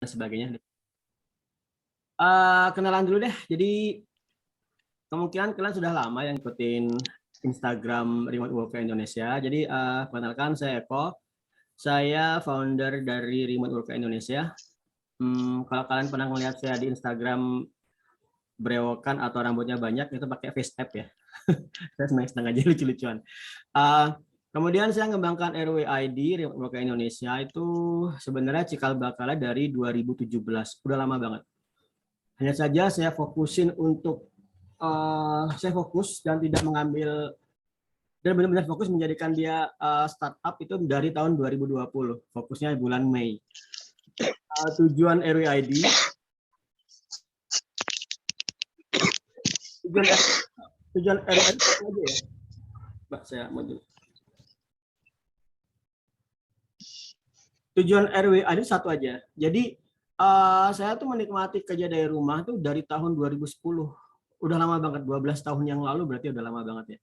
dan sebagainya. Kenalan dulu deh. Jadi kemungkinan kalian sudah lama yang ikutin Instagram Remote Worker Indonesia. Jadi perkenalkan saya Eko. Saya founder dari Remote Worker Indonesia. Kalau kalian pernah melihat saya di Instagram berewokan atau rambutnya banyak, itu pakai face app ya. Saya senang aja lucu-lucuan. Kemudian saya mengembangkan RWID, Remote Worker Indonesia, itu sebenarnya cikal bakalnya dari 2017. Udah lama banget. Hanya saja saya fokusin untuk saya fokus dan tidak mengambil dan benar-benar fokus menjadikan dia startup itu dari tahun 2020. Fokusnya bulan Mei. Tujuan RWID tujuan RWID aja ya. Mbak, saya mau dulu. Tujuan RWID satu aja. Jadi saya tuh menikmati kerja dari rumah tuh dari tahun 2010. Udah lama banget, 12 tahun yang lalu berarti udah lama banget ya.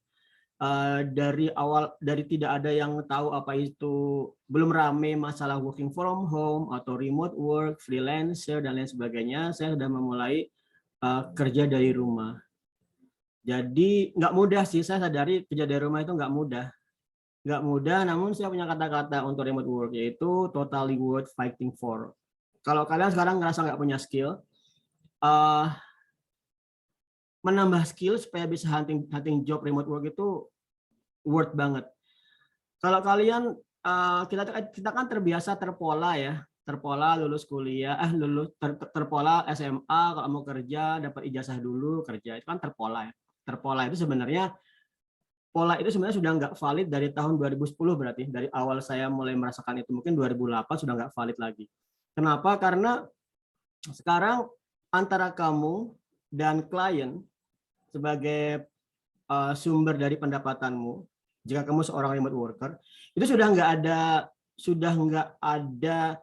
Dari awal, dari tidak ada yang tahu apa itu, belum rame masalah working from home atau remote work, freelancer dan lain sebagainya, saya sudah memulai kerja dari rumah. Jadi nggak mudah sih, saya sadari kerja dari rumah itu nggak mudah. Nggak mudah, namun saya punya kata-kata untuk remote work, yaitu totally worth fighting for. Kalau kalian sekarang ngerasa nggak punya skill, menambah skill supaya bisa hunting job remote work itu worth banget. Kalau kalian kita kan terbiasa terpola ya, terpola lulus kuliah, terpola SMA kalau mau kerja dapat ijazah dulu kerja, itu kan terpola ya. Terpola itu sebenarnya sudah nggak valid dari tahun 2010, berarti dari awal saya mulai merasakan itu mungkin 2008 sudah nggak valid lagi. Kenapa? Karena sekarang antara kamu dan klien sebagai sumber dari pendapatanmu, jika kamu seorang remote worker, itu sudah nggak ada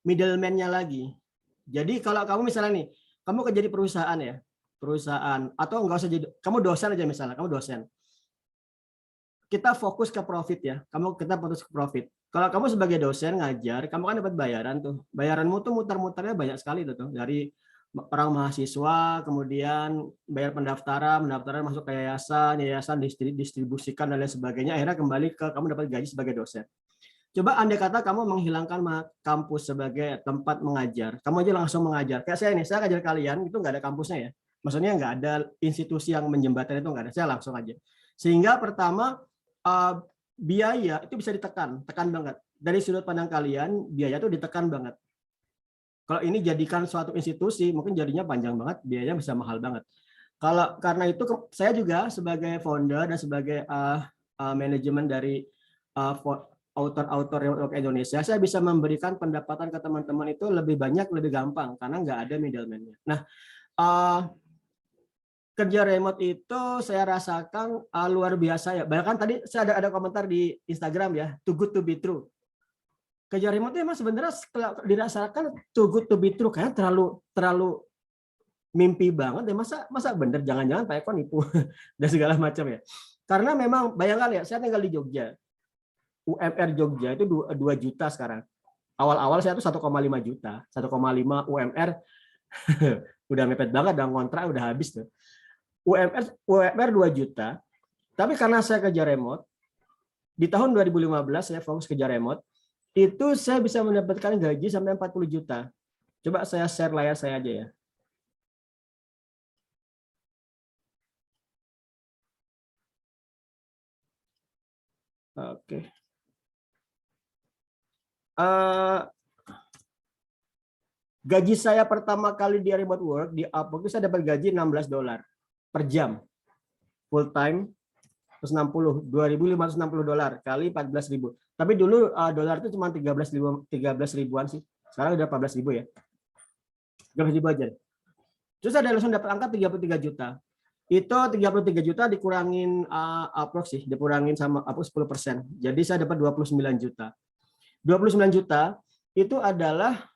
middleman-nya lagi. Jadi kalau kamu misalnya nih, kamu kerja di perusahaan ya, atau nggak usah jadi, kamu dosen aja misalnya, kamu dosen. Kita fokus ke profit ya, kita fokus ke profit. Kalau kamu sebagai dosen ngajar, kamu kan dapat bayaran tuh. Bayaranmu tuh muter-muternya banyak sekali tuh, dari orang mahasiswa, kemudian bayar pendaftaran masuk ke yayasan distribusikan dan lain sebagainya, akhirnya kembali ke kamu dapat gaji sebagai dosen. Coba andai kata kamu menghilangkan kampus sebagai tempat mengajar, kamu aja langsung mengajar. Kayak saya nih, saya ngajar kalian itu nggak ada kampusnya ya. Maksudnya nggak ada institusi yang menjembatani, itu nggak ada, saya langsung aja. Sehingga pertama biaya itu bisa tekan banget. Dari sudut pandang kalian, biaya itu ditekan banget. Kalau ini jadikan suatu institusi, mungkin jadinya panjang banget, biayanya bisa mahal banget. Karena itu saya juga sebagai founder dan sebagai manajemen dari author Remote Work Indonesia, saya bisa memberikan pendapatan ke teman-teman itu lebih banyak, lebih gampang karena nggak ada middleman-nya. Nah, kerja remote itu saya rasakan luar biasa ya. Bahkan tadi saya ada komentar di Instagram ya, too good to be true. Kerja remote itu emang sebenarnya dirasakan too good to be true, kayaknya terlalu mimpi banget ya, masa bener, jangan-jangan Pak Eko nipu dan segala macam ya. Karena memang bayangkan ya, saya tinggal di Jogja. UMR Jogja itu 2 juta sekarang. Awal-awal saya tuh 1,5 juta, 1,5 UMR udah mepet banget, dan kontrak udah habis tuh. UMR 2 juta, tapi karena saya kerja remote, di tahun 2015 saya fokus kerja remote, itu saya bisa mendapatkan gaji sampai 40 juta. Coba saya share layar saya aja ya. Oke. Gaji saya pertama kali di remote work, di Upwork itu saya dapat gaji $16 per jam. Full time, 2.560 dolar kali 14.000. Tapi dulu dolar itu cuma 13 ribuan sih. Sekarang udah 14.000 ya. 13.000 aja. Terus ada langsung dapat angka 33 juta. Itu 33 juta dikurangin Upwork sih, dikurangin sama Upwork 10%. Jadi saya dapat 29 juta. 29 juta itu adalah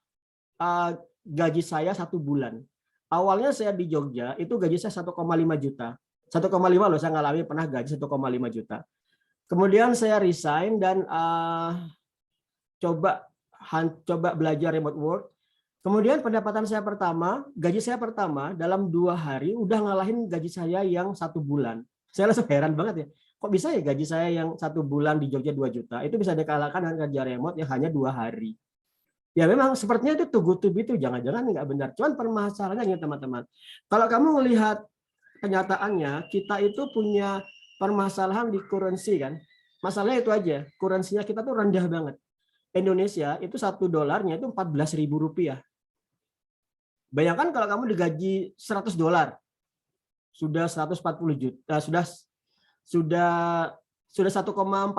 gaji saya 1 bulan. Awalnya saya di Jogja, itu gaji saya 1,5 juta. 1,5 loh, saya ngalami pernah gaji 1,5 juta. Kemudian saya resign dan coba belajar remote work. Kemudian pendapatan saya pertama, gaji saya pertama dalam 2 hari udah ngalahin gaji saya yang 1 bulan. Saya langsung heran banget ya. Kok bisa ya gaji saya yang 1 bulan di Jogja 2 juta itu bisa dikalahkan dengan kerja remote yang hanya 2 hari. Ya memang sepertinya itu too good to be itu jangan-jangan nggak benar. Cuman permasalahannya gini teman-teman. Kalau kamu melihat kenyataannya, kita itu punya permasalahan di currency kan. Masalahnya itu aja, currency-nya kita tuh rendah banget. Indonesia itu $1 itu 14.000 rupiah. Bayangkan kalau kamu digaji $100, sudah 140 juta, sudah 1,4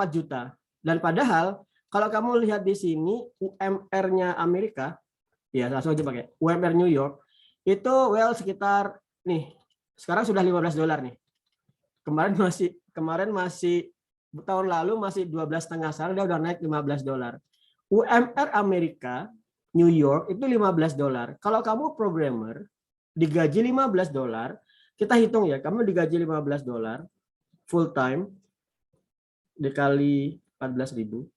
juta. Dan padahal kalau kamu lihat di sini UMR-nya Amerika, ya langsung aja pakai UMR New York, itu sekitar nih, sekarang sudah $15 nih. Kemarin masih tahun lalu masih 12,5, sekarang dia udah naik $15. UMR Amerika New York itu $15. Kalau kamu programmer digaji $15, kita hitung ya, kamu digaji $15 full time dikali 14.000,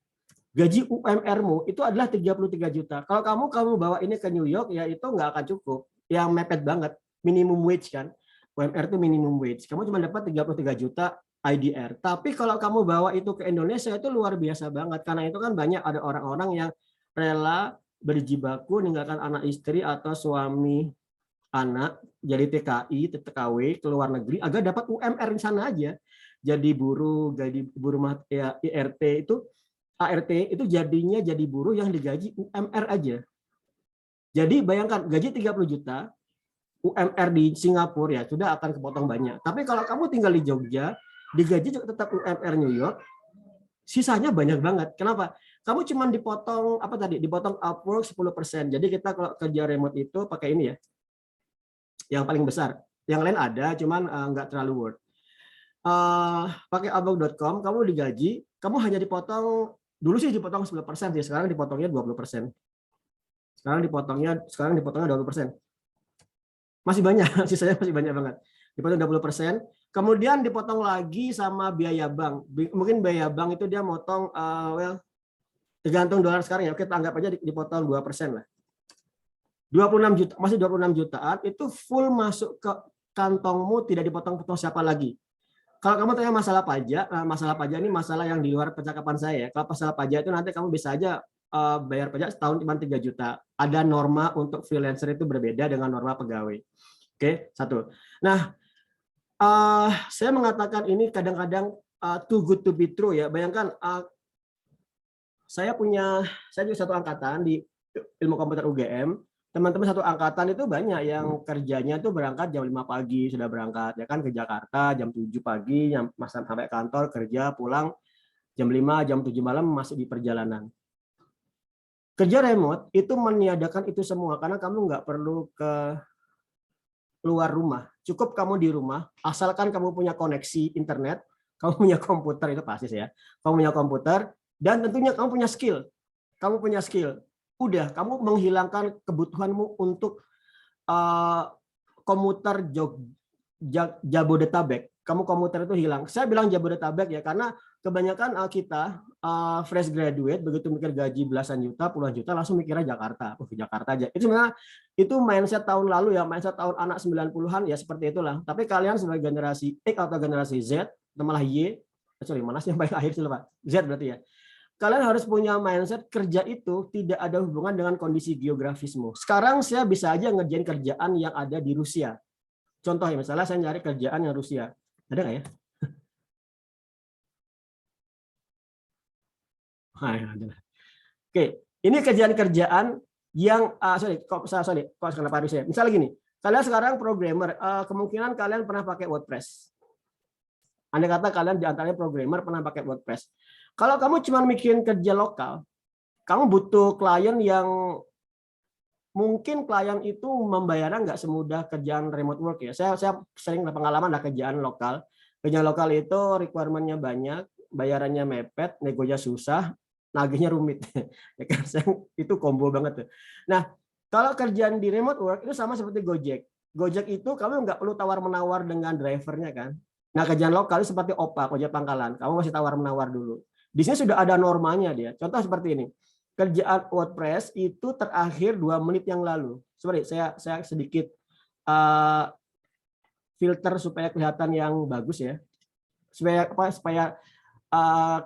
gaji UMR-mu itu adalah 33 juta. Kalau kamu bawa ini ke New York, ya itu nggak akan cukup. Yang mepet banget, minimum wage kan. UMR itu minimum wage. Kamu cuma dapat 33 juta IDR. Tapi kalau kamu bawa itu ke Indonesia, itu luar biasa banget. Karena itu kan banyak ada orang-orang yang rela berjibaku meninggalkan anak istri atau suami anak, jadi TKI, TKW ke luar negeri agar dapat UMR di sana aja. Jadi buruh ya, IRT itu ART itu jadinya jadi buruh yang digaji UMR aja. Jadi bayangkan gaji 30 juta, UMR di Singapura ya sudah akan kepotong banyak. Tapi kalau kamu tinggal di Jogja, digaji juga tetap UMR New York, sisanya banyak banget. Kenapa? Kamu cuma dipotong apa tadi? Dipotong Upwork 10%. Jadi kita kalau kerja remote itu pakai ini ya. Yang paling besar. Yang lain ada, cuman nggak terlalu worth. Pakai upwork.com, kamu digaji, kamu hanya dipotong, dulu sih dipotong 10%, ya sekarang dipotongnya 20%. Sekarang dipotongnya 20%. Masih banyak, sisanya masih banyak banget. Dipotong 20%, kemudian dipotong lagi sama biaya bank. Mungkin biaya bank itu dia motong, tergantung dolar sekarang ya, kita anggap aja dipotong 2% lah. 26 juta, masih 26 jutaan, itu full masuk ke kantongmu, tidak dipotong-potong siapa lagi. Kalau kamu tanya masalah pajak ini masalah yang di luar percakapan saya ya. Kalau masalah pajak itu nanti kamu bisa aja bayar pajak setahun cuma 3 juta. Ada norma untuk freelancer itu berbeda dengan norma pegawai. Oke, satu. Nah, saya mengatakan ini kadang-kadang too good to be true ya. Bayangkan saya juga satu angkatan di ilmu komputer UGM. Teman-teman satu angkatan itu banyak yang kerjanya tuh berangkat jam 5 pagi sudah berangkat ya kan ke Jakarta, jam 7 pagi sampai kantor, kerja pulang jam 5, jam 7 malam masih di perjalanan. Kerja remote itu meniadakan itu semua karena kamu nggak perlu ke luar rumah. Cukup kamu di rumah, asalkan kamu punya koneksi internet, kamu punya komputer, itu pasti ya. Kamu punya komputer dan tentunya kamu punya skill. Kamu punya skill. Udah, kamu menghilangkan kebutuhanmu untuk komuter Jabodetabek. Kamu komuter itu hilang. Saya bilang Jabodetabek ya, karena kebanyakan kita fresh graduate, begitu mikir gaji belasan juta, puluhan juta, langsung mikirnya Jakarta. Jakarta aja. Itu sebenarnya itu mindset tahun lalu ya, mindset tahun anak 90-an ya seperti itulah. Tapi kalian sebagai generasi X atau generasi Z, atau malah Y, mana sih yang paling akhir sih Pak? Z berarti ya. Kalian harus punya mindset kerja itu tidak ada hubungan dengan kondisi geografismu. Sekarang saya bisa aja ngerjain kerjaan yang ada di Rusia. Contoh ya, misalnya saya nyari kerjaan yang Rusia. Ada nggak ya? Oke, ini kerjaan-kerjaan yang kenapa Rusia? Misalnya gini, kalian sekarang programmer, kemungkinan kalian pernah pakai WordPress. Andai kata kalian di antaranya programmer pernah pakai WordPress. Kalau kamu cuma mikirin kerja lokal, kamu butuh klien yang mungkin klien itu membayarnya nggak semudah kerjaan remote work ya. Saya sering pengalaman lah kerjaan lokal. Kerjaan lokal itu requirement-nya banyak, bayarannya mepet, negonya susah, nagihnya rumit. Ya kan, itu combo banget tuh. Nah, kalau kerjaan di remote work itu sama seperti Gojek. Gojek itu kamu nggak perlu tawar-menawar dengan drivernya kan. Nah, kerjaan lokal seperti OPA, ojek pangkalan. Kamu masih tawar-menawar dulu. Di sini sudah ada normanya dia. Contoh seperti ini. kerjaan WordPress itu terakhir 2 menit yang lalu. Sorry, saya sedikit filter supaya kelihatan yang bagus ya. Supaya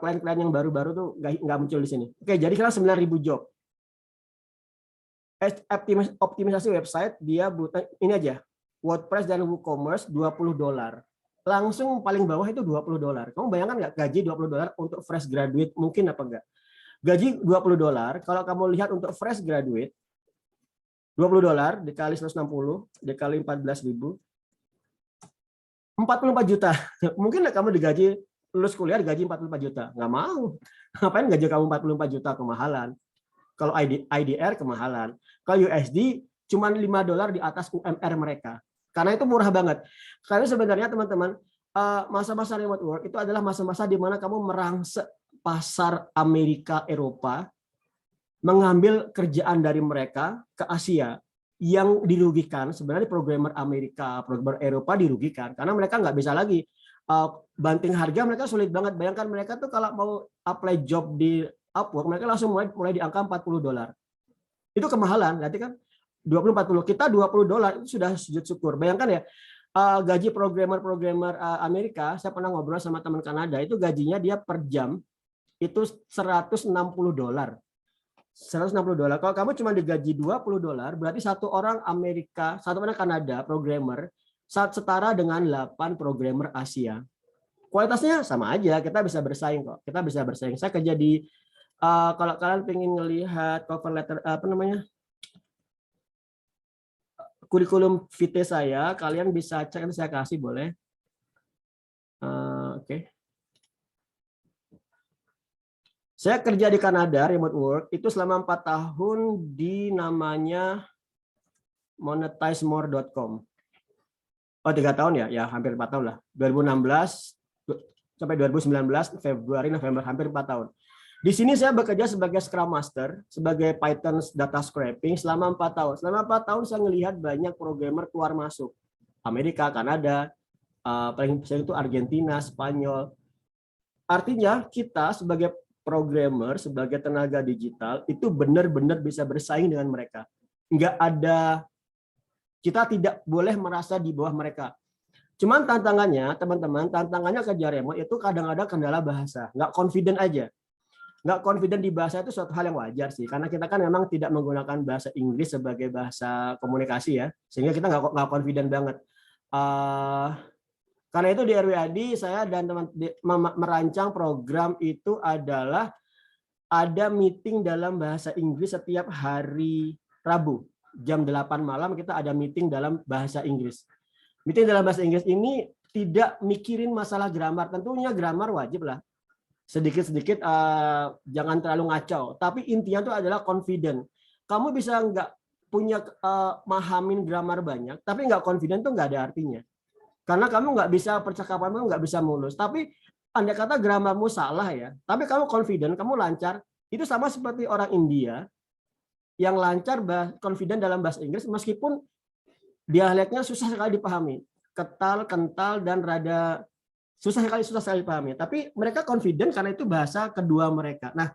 klien-klien yang baru-baru tuh nggak muncul di sini. Oke, jadi sekarang 9.000 job. Optimisasi website dia butuh ini aja. WordPress dan WooCommerce $20. Langsung paling bawah itu $20. Kamu bayangkan nggak gaji $20 untuk fresh graduate mungkin apa enggak? Gaji $20 kalau kamu lihat untuk fresh graduate $20 dikali 160 dikali 14.000 44 juta. Mungkin kamu digaji lulus kuliah digaji 44 juta. Nggak mau. Ngapain gaji kamu 44 juta, kemahalan. Kalau IDR kemahalan. Kalau USD cuma $5 di atas UMR mereka. Karena itu murah banget. Karena sebenarnya teman-teman, masa-masa remote work itu adalah masa-masa di mana kamu merangsek pasar Amerika, Eropa, mengambil kerjaan dari mereka ke Asia. Yang dirugikan sebenarnya programmer Amerika, programmer Eropa dirugikan karena mereka nggak bisa lagi banting harga, mereka sulit banget. Bayangkan mereka tuh kalau mau apply job di Upwork, mereka langsung mulai di angka $40. Itu kemahalan, berarti kan 20-40. Kita $20 itu sudah sujud syukur. Bayangkan ya, gaji programmer Amerika, saya pernah ngobrol sama teman Kanada, itu gajinya dia per jam itu $160. $160. Kalau kamu cuma digaji $20, berarti satu orang Kanada programmer setara dengan 8 programmer Asia. Kualitasnya sama aja, kita bisa bersaing kok. Kita bisa bersaing. Saya kerja di kalau kalian pengen ngelihat cover letter kurikulum vitae saya, kalian bisa cek, saya kasih boleh. Oke. Saya kerja di Kanada, remote work, itu selama 4 tahun di namanya monetizemore.com. Oh, 3 tahun ya? Ya, hampir 4 tahun lah. 2016 sampai 2019, Februari, November, hampir 4 tahun. Di sini saya bekerja sebagai Scrum Master, sebagai Python data scraping selama 4 tahun. Selama 4 tahun saya melihat banyak programmer keluar masuk. Amerika, Kanada, paling besar itu Argentina, Spanyol. Artinya kita sebagai programmer, sebagai tenaga digital, itu benar-benar bisa bersaing dengan mereka. Nggak ada, kita tidak boleh merasa di bawah mereka. Cuman tantangannya, teman-teman, tantangannya kerja remote itu kadang-kadang kendala bahasa. Nggak confident aja. Nggak confident di bahasa itu suatu hal yang wajar sih. Karena kita kan memang tidak menggunakan bahasa Inggris sebagai bahasa komunikasi ya. Sehingga kita nggak confident banget. Karena itu di RWAD saya dan teman merancang program itu adalah ada meeting dalam bahasa Inggris setiap hari Rabu jam 8 malam kita ada meeting dalam bahasa Inggris. Meeting dalam bahasa Inggris ini tidak mikirin masalah grammar, tentunya grammar wajib lah. Sedikit-sedikit jangan terlalu ngacau, tapi intinya itu adalah confident. Kamu bisa nggak punya mahamin grammar banyak, tapi nggak confident tuh nggak ada artinya. Karena kamu nggak bisa, percakapanmu nggak bisa mulus. Tapi andai kata gramarmu salah ya, tapi kamu confident, kamu lancar, itu sama seperti orang India yang lancar confident dalam bahasa Inggris meskipun dialeknya susah sekali dipahami, ketal, kental, dan rada susah sekali dipahami. Tapi mereka confident karena itu bahasa kedua mereka. Nah,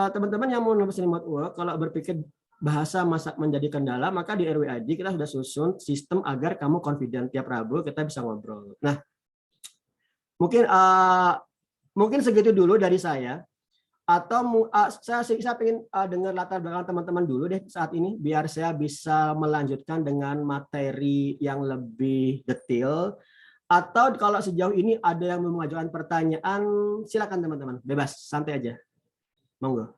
teman-teman yang mau nulis remote work, kalau berpikir bahasa menjadi kendala, maka di RWAD kita sudah susun sistem agar kamu confident. Tiap Rabu kita bisa ngobrol. Nah, mungkin segitu dulu dari saya. Atau saya pengen dengar latar belakang teman-teman dulu deh saat ini, biar saya bisa melanjutkan dengan materi yang lebih detail. Atau kalau sejauh ini ada yang mau mengajukan pertanyaan, silakan teman-teman, bebas, santai aja. Monggo.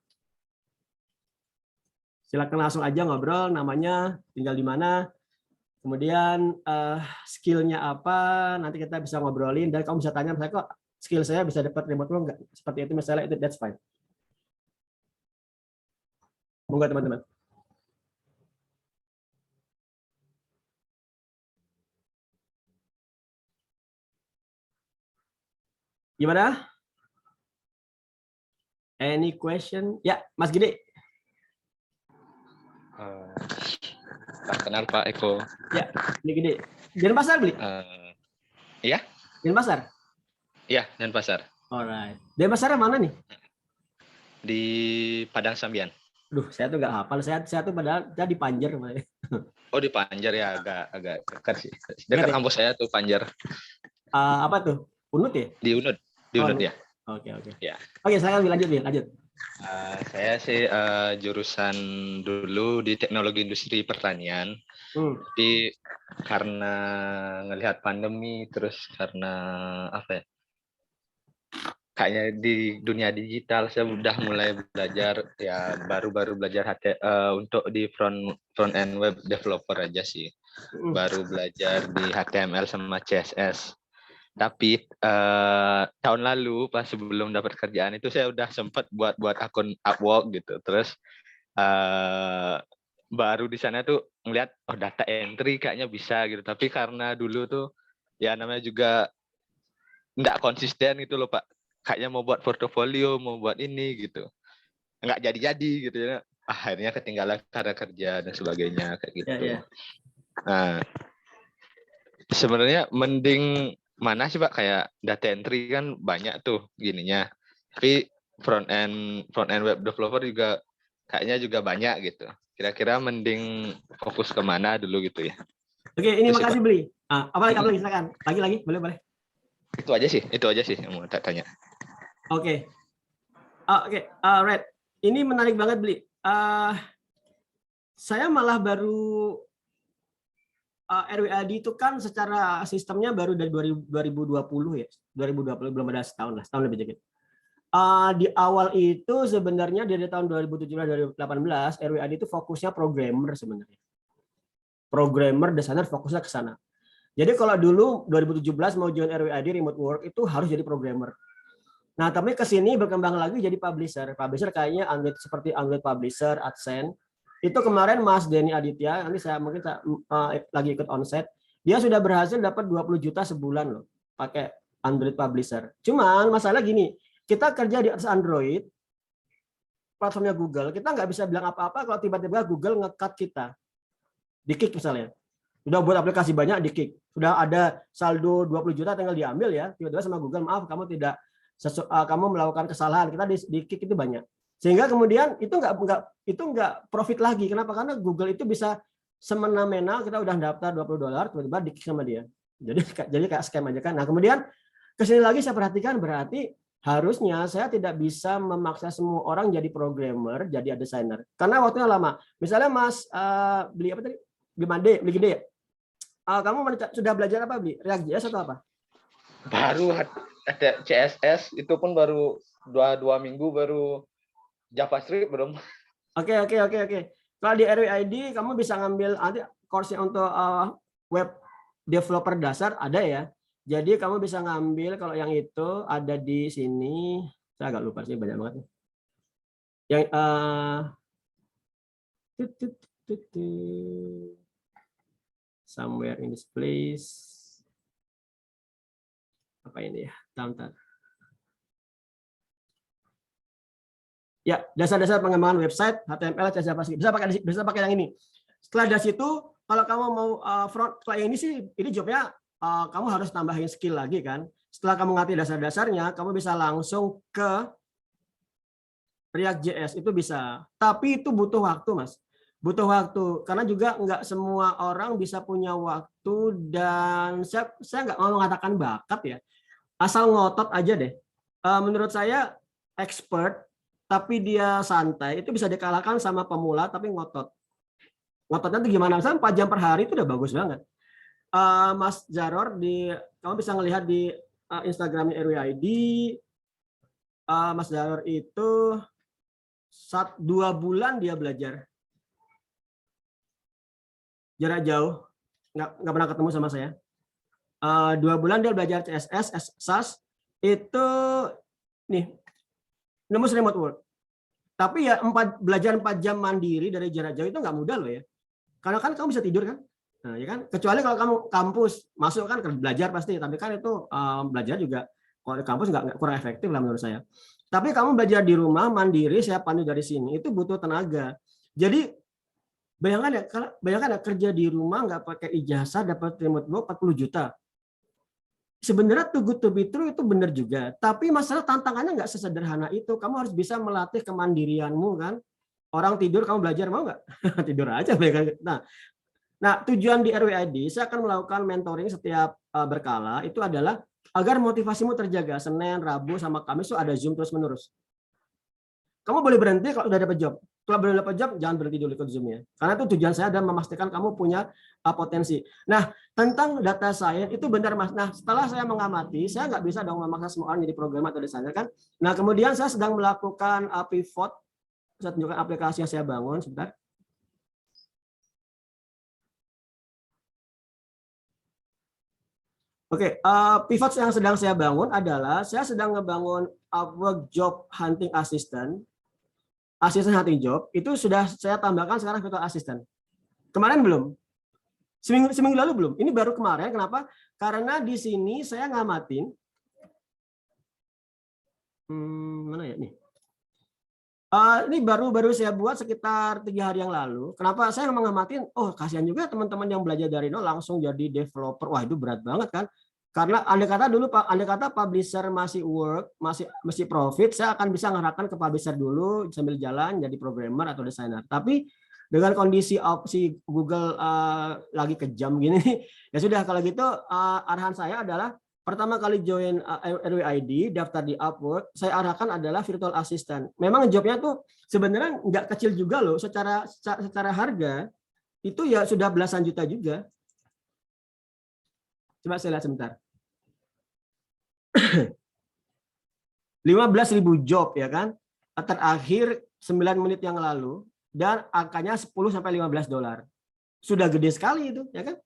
Silakan langsung aja ngobrol, namanya, tinggal di mana, kemudian skillnya apa, nanti kita bisa ngobrolin, dan kamu bisa tanya, misalnya kok skill saya bisa dapat remote work nggak? Seperti itu misalnya, itu that's fine. Monggo teman-teman. Gimana? Any question? Ya, Mas Gede. Kenal Pak Eko. Ya, ini Gede. Denpasar beli? Iya. Denpasar? Iya, Denpasar. Alright. Denpasar mana nih? Di Padang Sambian. Duh, saya tuh nggak hafal. Saya tuh padahal saya di Panjer. Oh di Panjar ya, agak dekat sih. Dekat Dekat ya? kampus saya tuh Panjar. Apa tuh? Unut ya? Di Unut. Di Oh, Unut Unut. ya. Oke, oke. Ya. Oke, saya lanjut nih, lanjut. Saya sih jurusan dulu di teknologi industri pertanian. Tapi karena ngelihat pandemi, terus karena apa ya? Kayaknya di dunia digital saya udah mulai belajar ya, baru belajar untuk di front end web developer aja sih. Baru belajar di HTML sama CSS. Tapi tahun lalu pas sebelum dapat kerjaan itu saya udah sempat buat akun Upwork gitu. Terus baru di sana tuh ngeliat data entry kayaknya bisa gitu. Tapi karena dulu tuh ya namanya juga nggak konsisten gitu loh Pak. Kayaknya mau buat portofolio, mau buat ini gitu. Nggak jadi-jadi gitu ya. Akhirnya ketinggalan karena kerja dan sebagainya kayak gitu. Ya. Nah, sebenarnya mending mana sih Pak, kayak data entry kan banyak tuh gininya. Tapi front end web developer juga kayaknya juga banyak gitu. Kira-kira mending fokus ke mana dulu gitu ya. Oke, ini Itu sih, makasih Pak. Beli. Apa lagi silakan. Lagi boleh. Itu aja sih yang mau tanya. Oke. Red. Ini menarik banget Beli. Saya malah baru RWAD itu kan secara sistemnya baru dari 2020 ya. 2020 belum ada setahun lebih dikit. Di awal itu sebenarnya dari tahun 2017-2018 RWAD itu fokusnya programmer sebenarnya. Programmer, desainer fokusnya ke sana. Jadi kalau dulu 2017 mau join RWAD remote work itu harus jadi programmer. Nah, tapi ke sini berkembang lagi jadi publisher. Publisher kayaknya seperti Android Publisher, AdSense. Itu kemarin Mas Denny Aditya, nanti saya mungkin lagi ikut onset, dia sudah berhasil dapat 20 juta sebulan loh pakai Android Publisher. Cuman masalah gini, kita kerja di atas Android, platformnya Google, kita nggak bisa bilang apa-apa kalau tiba-tiba Google nge-cut kita. Di-kick misalnya. Sudah buat aplikasi banyak di-kick. Sudah ada saldo 20 juta tinggal diambil ya, tiba-tiba sama Google, maaf kamu kamu melakukan kesalahan, kita di-kick itu banyak. Sehingga kemudian itu nggak profit lagi. Kenapa? Karena Google itu bisa semena-mena kita udah daftar $20, tiba-tiba di-kick sama dia. Jadi kayak scam aja kan. Nah, kemudian kesini lagi saya perhatikan berarti harusnya saya tidak bisa memaksa semua orang jadi programmer, jadi desainer. Karena waktunya lama. Misalnya Mas beli apa tadi? Beli gede ya? Kamu sudah belajar apa beli? React.js atau apa? Baru ada CSS, itu pun baru dua minggu, baru JavaScript belum. Oke. Kalau di RWID kamu bisa ngambil nanti course untuk web developer dasar ada ya. Jadi kamu bisa ngambil kalau yang itu ada di sini. Saya agak lupa sih, banyak banget. Yang somewhere in this place. Apa ini ya? Bentar. Ya, dasar-dasar pengembangan website, HTML, CSS, bisa pakai yang ini. Setelah dari situ, kalau kamu mau front, kalau yang ini sih, ini jobnya kamu harus tambahin skill lagi kan. Setelah kamu ngerti dasar-dasarnya, kamu bisa langsung ke React.js, itu bisa. Tapi itu butuh waktu, Mas. Butuh waktu, karena juga nggak semua orang bisa punya waktu, dan saya nggak mau mengatakan bakat ya. Asal ngotot aja deh. Menurut saya, expert, tapi dia santai, itu bisa dikalahkan sama pemula tapi ngotot. Ngototnya itu gimana? Misalnya 4 jam per hari itu udah bagus banget. Mas Jaror, kamu bisa ngelihat di Instagramnya RWID, Mas Jaror itu 2 bulan dia belajar. Jarak jauh, nggak pernah ketemu sama saya. 2 bulan dia belajar CSS, SAS, itu nih, nembus remote work. Tapi ya belajar 4 jam mandiri dari jarak jauh itu nggak mudah loh ya. Karena kan kamu bisa tidur kan. Nah, ya kan? Kecuali kalau kamu kampus masuk kan belajar pasti, tapi kan itu belajar juga kalau di kampus nggak kurang efektif lah menurut saya. Tapi kamu belajar di rumah mandiri, saya pandu dari sini, itu butuh tenaga. Jadi bayangkan ya kerja di rumah nggak pakai ijazah dapat remote work 40 juta. sebenarnya too good to be true itu benar juga. Tapi masalah tantangannya nggak sesederhana itu. Kamu harus bisa melatih kemandirianmu kan. Orang tidur kamu belajar mau nggak? Tidur aja. Nah, tujuan di RWID saya akan melakukan mentoring setiap berkala itu adalah agar motivasimu terjaga. Senin, Rabu, sama Kamis itu ada Zoom terus menerus. Kamu boleh berhenti kalau udah dapat job. Kalau belum dapat job, jangan berhenti dulu ikut Zoom-nya. Karena itu tujuan saya adalah memastikan kamu punya potensi. Nah, tentang data science itu benar Mas. Nah, setelah saya mengamati, saya nggak bisa dong memaksa semua orang jadi programmer atau desainer kan. Nah, kemudian saya sedang melakukan pivot. Saya tunjukkan aplikasi yang saya bangun sebentar. Oke, pivot yang sedang saya bangun adalah saya sedang ngebangun Upwork Job Hunting Assistant. Asisten hunting job itu sudah saya tambahkan sekarang virtual assistant. Kemarin belum. Seminggu lalu belum. Ini baru kemarin. Kenapa? Karena di sini saya ngamatin. Mana ya nih? Ini baru saya buat sekitar 3 hari yang lalu. Kenapa saya ngamatin? Oh, kasihan juga teman-teman yang belajar dari nol langsung jadi developer. Wah, itu berat banget kan? Karena andai kata publisher masih masih profit, saya akan bisa ngarahkan ke publisher dulu sambil jalan jadi programmer atau desainer. Tapi dengan kondisi opsi Google lagi kejam gini, ya sudah kalau gitu arahan saya adalah pertama kali join RWID, daftar di Upwork, saya arahkan adalah virtual assistant. Memang jobnya tuh sebenarnya nggak kecil juga loh, secara harga itu ya sudah belasan juta juga. Coba saya lihat sebentar. 15.000 job ya kan. Terakhir 9 menit yang lalu dan angkanya 10 sampai $15. Sudah gede sekali itu ya kan.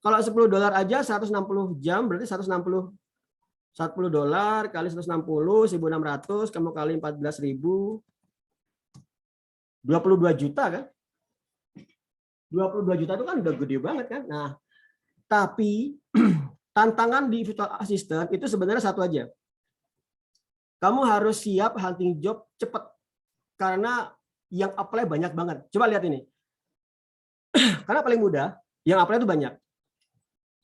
Kalau $10 aja 160 jam berarti 160 $10 kali 160 1.600 kamu kali 14.000 22 juta kan. 22 juta itu kan udah gede banget kan. Nah, tapi tantangan di virtual assistant itu sebenarnya satu aja. Kamu harus siap hunting job cepat. Karena yang apply banyak banget. Coba lihat ini. Karena paling mudah, yang apply itu banyak.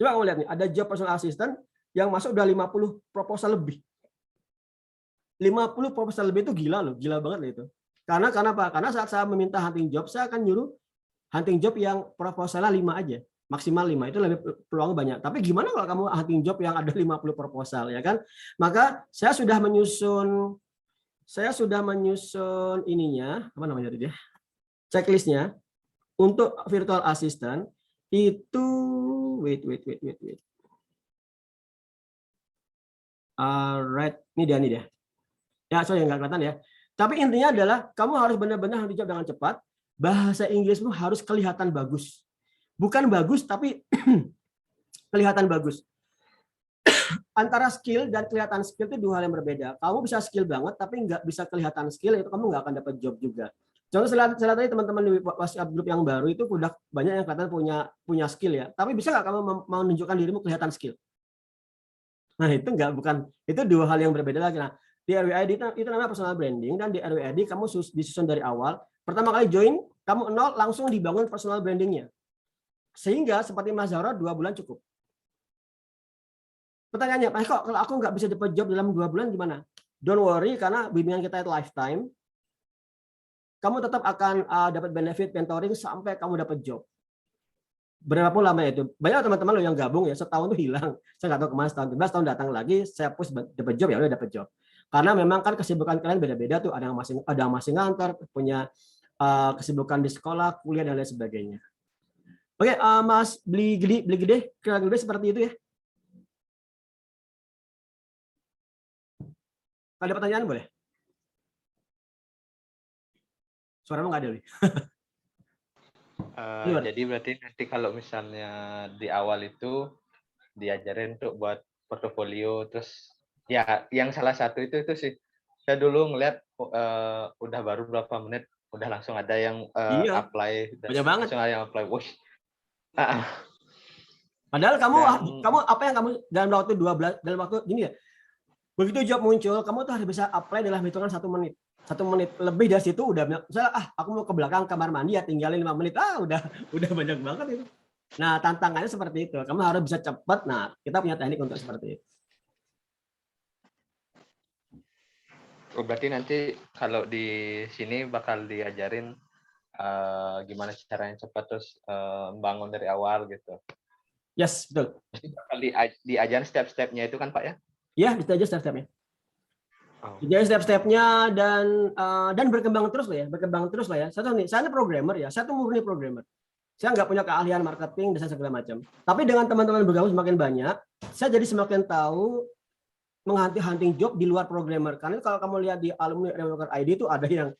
Coba kamu lihat nih, ada job personal assistant yang masuk udah 50 proposal lebih. 50 proposal lebih itu gila loh, gila banget loh itu. Karena apa? Karena saat saya meminta hunting job, saya akan nyuruh hunting job yang proposalnya 5 aja. Maksimal 5 itu lebih peluang banyak. Tapi gimana kalau kamu hunting job yang ada 50 proposal ya kan? Maka saya sudah menyusun ininya, apa namanya tadi ya? Checklistnya untuk virtual assistant itu wait. Alright, ini dia. Ya, sorry nggak kelihatan ya. Tapi intinya adalah kamu harus benar-benar hunting job dengan cepat. Bahasa Inggrismu harus kelihatan bagus. Bukan bagus, tapi kelihatan bagus. Antara skill dan kelihatan skill itu 2 hal yang berbeda. Kamu bisa skill banget, tapi nggak bisa kelihatan skill, itu kamu nggak akan dapat job juga. Contoh saya tadi teman-teman di WhatsApp grup yang baru itu udah banyak yang kelihatan punya skill ya. Tapi bisa nggak kamu menunjukkan dirimu kelihatan skill? Nah itu bukan, itu 2 hal yang berbeda lagi. Nah di RWID itu namanya personal branding, dan di RWID kamu disusun dari awal. Pertama kali join, kamu 0 langsung dibangun personal brandingnya. Sehingga seperti Mas Zahra 2 bulan cukup. Pertanyaannya, kok kalau aku nggak bisa dapat job dalam 2 bulan gimana? Don't worry, karena bimbingan kita itu lifetime. Kamu tetap akan dapat benefit mentoring sampai kamu dapat job. Berapa lama itu? Banyak teman-teman lo yang gabung ya, setahun tuh hilang. Saya nggak tahu kemana, setahun 11 tahun datang lagi, saya push dapat job, ya udah dapat job. Karena memang kan kesibukan kalian beda-beda tuh, ada yang masih ngantor, punya kesibukan di sekolah, kuliah dan lain sebagainya. Oke, Mas beli gede, kira gede seperti itu ya. Ada pertanyaan boleh? Suaramu nggak ada nih. Jadi berarti nanti kalau misalnya di awal itu diajarin untuk buat portofolio, terus ya yang salah satu itu sih. Saya dulu ngeliat udah baru berapa menit udah langsung ada yang apply, banyak banget. Langsung ada yang apply. Wush. Padahal kamu apa yang kamu dalam waktu gini ya. Begitu job muncul, kamu tuh harus bisa apply dalam hitungan 1 menit. 1 menit lebih dari situ udah misalnya aku mau ke belakang kamar mandi ya tinggalin 5 menit. Udah banyak banget itu. Nah, tantangannya seperti itu. Kamu harus bisa cepat. Nah, kita punya teknik untuk seperti itu. Berarti nanti kalau di sini bakal diajarin gimana caranya cepat terus membangun dari awal gitu. Yes, betul. Pasti bakal diajarin step-stepnya itu kan Pak ya? Ya, itu aja step-stepnya. Oh. Jadi step-stepnya dan berkembang terus lah ya, berkembang terus lah ya. Saya programmer ya, saya tuh murni programmer. Saya nggak punya keahlian marketing, desain segala macam. Tapi dengan teman-teman bergaul semakin banyak, saya jadi semakin tahu hunting job di luar programmer. Karena kalau kamu lihat di alumni Remote ID itu ada yang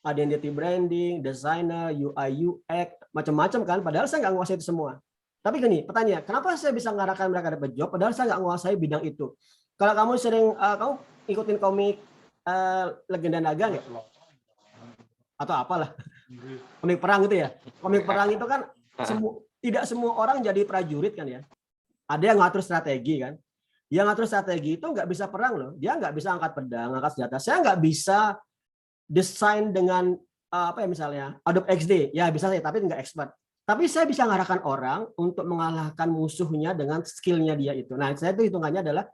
identity branding, designer, UI UX, macam-macam kan. Padahal saya nggak menguasai itu semua. Tapi gini, pertanyaan, kenapa saya bisa ngarahkan mereka dapat job? Padahal saya nggak menguasai bidang itu. Kalau kamu sering, kamu ikutin komik Legenda Naga nggak? Atau apalah, komik perang gitu ya. Komik perang itu kan tidak semua orang jadi prajurit kan ya. Ada yang ngatur strategi kan. Yang ngatur strategi itu nggak bisa perang loh. Dia nggak bisa angkat pedang, angkat senjata. Saya nggak bisa desain dengan apa ya misalnya Adobe XD. Ya bisa saya, tapi nggak expert. Tapi saya bisa mengarahkan orang untuk mengalahkan musuhnya dengan skillnya dia itu. Nah, saya itu hitungannya adalah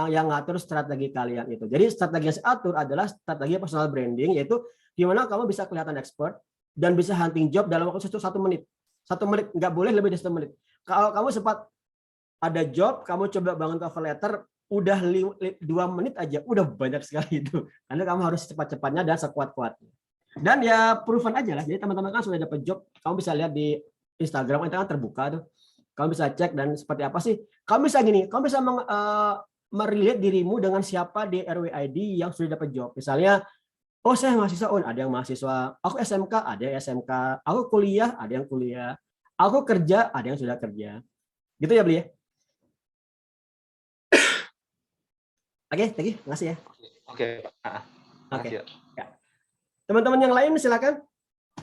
yang ngatur strategi kalian itu. Jadi strategi yang saya atur adalah strategi personal branding, yaitu gimana kamu bisa kelihatan expert dan bisa hunting job dalam waktu 1 menit. 1 menit, nggak boleh lebih dari 1 menit. Kalau kamu sempat ada job, kamu coba bangun cover letter, udah 2 menit aja, udah banyak sekali itu. Karena kamu harus cepat-cepatnya dan sekuat-kuatnya. Dan ya proven aja lah. Jadi teman-teman kan sudah dapat job, kamu bisa lihat di Instagram, itu kan terbuka tuh. Kamu bisa cek dan seperti apa sih. Kamu bisa gini, kamu bisa merelate dirimu dengan siapa di RWID yang sudah dapat job. Misalnya, oh saya mahasiswa, oh ada yang mahasiswa. Aku SMK, ada yang SMK. Aku kuliah, ada yang kuliah. Aku kerja, ada yang sudah kerja. Gitu ya, Beli ya? Oke, thank you. Makasih ya. Oke. Oke. Ya. Teman-teman yang lain silakan.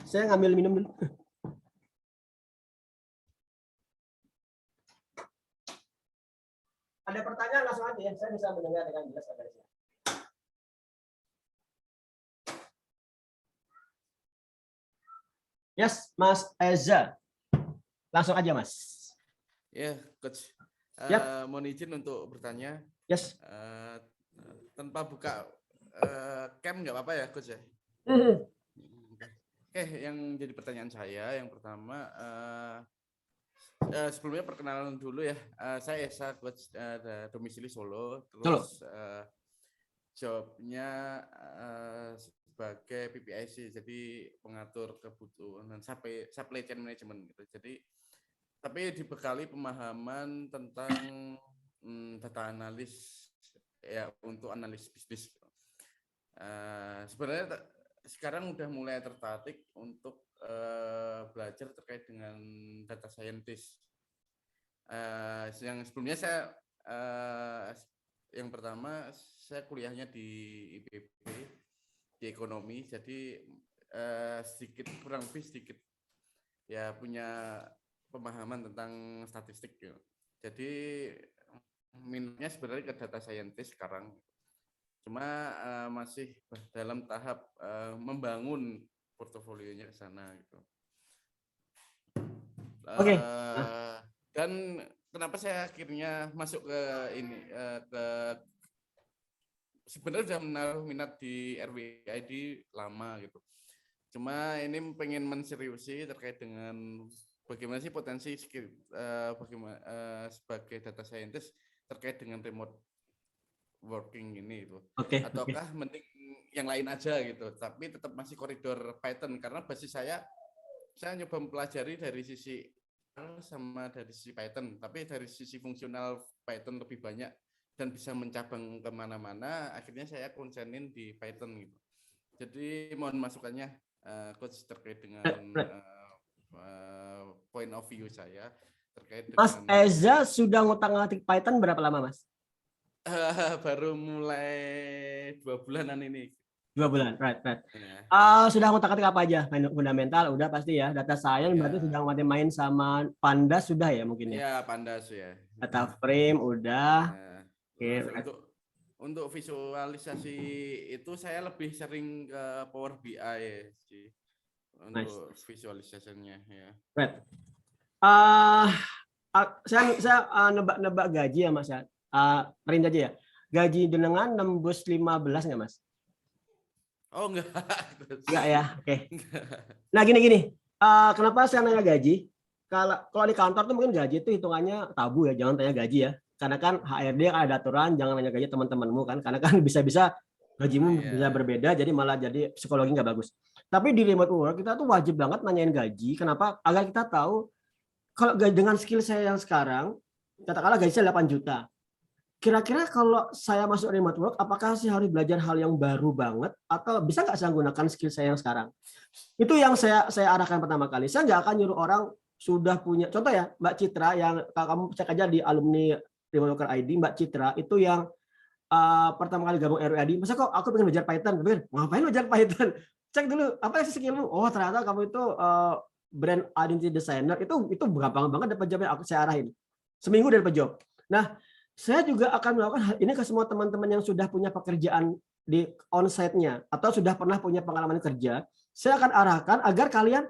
Saya ngambil minum dulu. Ada pertanyaan langsung aja ya. Saya bisa mendengar dengan jelas dari sini. Yes, Mas Eza. Langsung aja, Mas. Ya, Coach. Mohon izin untuk bertanya. Yes. Tanpa buka cam nggak apa-apa ya, Coach ya? Oke, yang jadi pertanyaan saya yang pertama, sebelumnya perkenalan dulu ya. Saya Esa, Coach, domisili Solo. Terus jobnya sebagai PPIC, jadi pengatur kebutuhan supply chain management gitu. Jadi tapi dibekali pemahaman tentang data analis ya untuk analis bisnis. Sebenarnya sekarang udah mulai tertarik untuk belajar terkait dengan data scientist. Yang sebelumnya saya yang pertama saya kuliahnya di IPB di ekonomi, jadi kurang lebih sedikit ya punya pemahaman tentang statistik gitu. Jadi minatnya sebenarnya ke data scientist sekarang. Cuma masih dalam tahap membangun portofolionya ke sana gitu. Oke. Dan kenapa saya akhirnya masuk ke ini ke sebenarnya sudah menaruh minat di RWID lama gitu. Cuma ini pengen menseriusi terkait dengan bagaimana sih potensi skill bagaimana sebagai data scientist terkait dengan remote working ini itu. Ataukah mending yang lain aja gitu, tapi tetap masih koridor Python karena basis saya nyoba mempelajari dari sisi sama dari sisi Python, tapi dari sisi fungsional Python lebih banyak dan bisa mencabang kemana-mana. Akhirnya saya konsenin di Python gitu. Jadi mohon masukannya Coach terkait dengan point of view saya terkait dengan. Mas Eza sudah ngutang-ngatik Python berapa lama, Mas? Baru mulai 2 bulanan ini. 2 bulan, right. Sudah ngutang-ngatik apa aja? Fundamental udah pasti ya. Data science berarti sudah main sama Pandas sudah ya mungkin ya? Iya, Pandas ya. Data frame udah. Untuk visualisasi itu saya lebih sering ke Power BI sih. Untuk visualisasinya ya. Right. Saya nebak gaji ya Mas ya. Range aja ya. Gaji jenengan nembus 15 nggak Mas? Oh enggak. Enggak ya, oke. Enggak. Nah gini. Kenapa saya nanya gaji? Kalau di kantor tuh mungkin gaji itu hitungannya tabu ya, jangan tanya gaji ya. Karena kan HRD kan ada aturan, jangan nanya gaji teman-temanmu kan, karena kan bisa-bisa gajimu bisa Iya. berbeda, jadi malah jadi psikologi nggak bagus. Tapi di remote work kita tuh wajib banget nanyain gaji. Kenapa? Agar kita tahu kalau dengan skill saya yang sekarang, katakanlah gaji saya 8 juta. Kira-kira kalau saya masuk remote work, apakah saya harus belajar hal yang baru banget atau bisa nggak saya gunakan skill saya yang sekarang? Itu yang saya arahkan pertama kali. Saya nggak akan nyuruh orang sudah punya. Contoh ya, Mbak Citra yang kalau kamu cek aja di alumni Remote Worker ID, Mbak Citra itu yang pertama kali gabung RWID. Masa kok aku pengen belajar Python? Ngapain belajar Python? Cek dulu apa sih skillmu? Oh ternyata kamu itu brand identity designer. Itu gampang banget dapat jobnya. Saya arahin. Seminggu dapat job. Nah, saya juga akan melakukan hal ini ke semua teman-teman yang sudah punya pekerjaan di onsite-nya atau sudah pernah punya pengalaman kerja. Saya akan arahkan agar kalian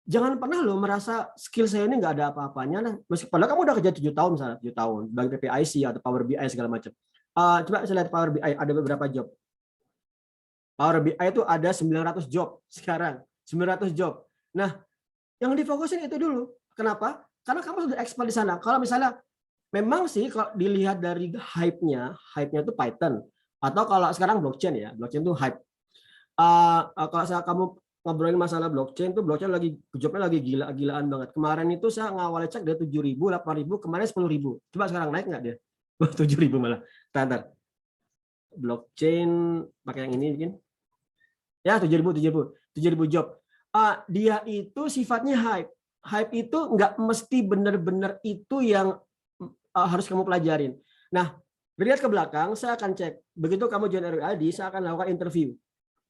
jangan pernah lo merasa skill saya ini nggak ada apa-apanya. Nah, padahal kamu udah kerja 7 tahun misalnya, 7 tahun bagi PPIC atau Power BI segala macam. Coba saya lihat Power BI ada beberapa job. Power BI itu ada 900 job sekarang, 900 job. Nah, yang difokusin itu dulu. Kenapa? Karena kamu sudah expert di sana. Kalau misalnya memang sih kalau dilihat dari hype-nya itu Python atau kalau sekarang blockchain ya, blockchain itu hype. Kalau kamu ngobrolin masalah blockchain tuh blockchain lagi jobnya lagi gila-gilaan banget. Kemarin itu saya ngawalnya cek dari 7.000, 8.000, kemarin 10.000. Coba sekarang naik nggak dia? 7.000 malah. Ntar. Blockchain pakai yang ini mungkin. Ya 7.000 job. Dia itu sifatnya hype. Hype itu nggak mesti benar-benar itu yang harus kamu pelajarin. Nah, lihat ke belakang, saya akan cek. Begitu kamu join RWID, saya akan lakukan interview.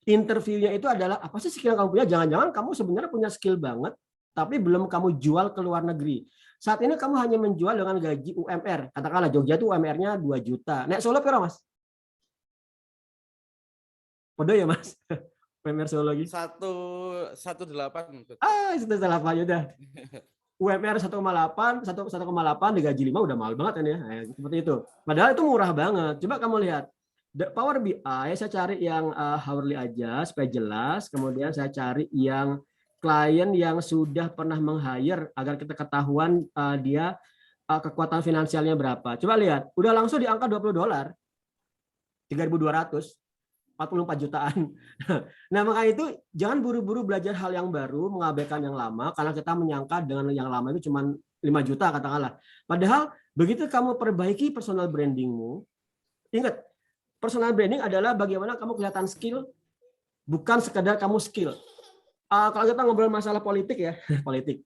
Interviewnya itu adalah apa sih skill yang kamu punya? Jangan-jangan kamu sebenarnya punya skill banget, tapi belum kamu jual ke luar negeri. Saat ini kamu hanya menjual dengan gaji UMR. Katakanlah Jogja itu UMR-nya 2 juta. Nek Solo berapa, Mas? Podo ya, Mas? UMR Solo lagi. 1,8. Itu salah Pak, udah. UMR 1,8 digaji 5 udah mahal banget kan ya. Seperti itu. Padahal itu murah banget. Coba kamu lihat. Power BI saya cari yang hourly aja supaya jelas. Kemudian saya cari yang klien yang sudah pernah meng-hire agar kita ketahuan dia kekuatan finansialnya berapa. Coba lihat, udah langsung di angka $20. 3.200. 44 jutaan. Nah, makanya itu jangan buru-buru belajar hal yang baru, mengabaikan yang lama karena kita menyangka dengan yang lama itu cuma 5 juta katakanlah. Padahal begitu kamu perbaiki personal brandingmu, ingat personal branding adalah bagaimana kamu kelihatan skill, bukan sekedar kamu skill. Kalau kita ngobrol masalah politik ya, politik.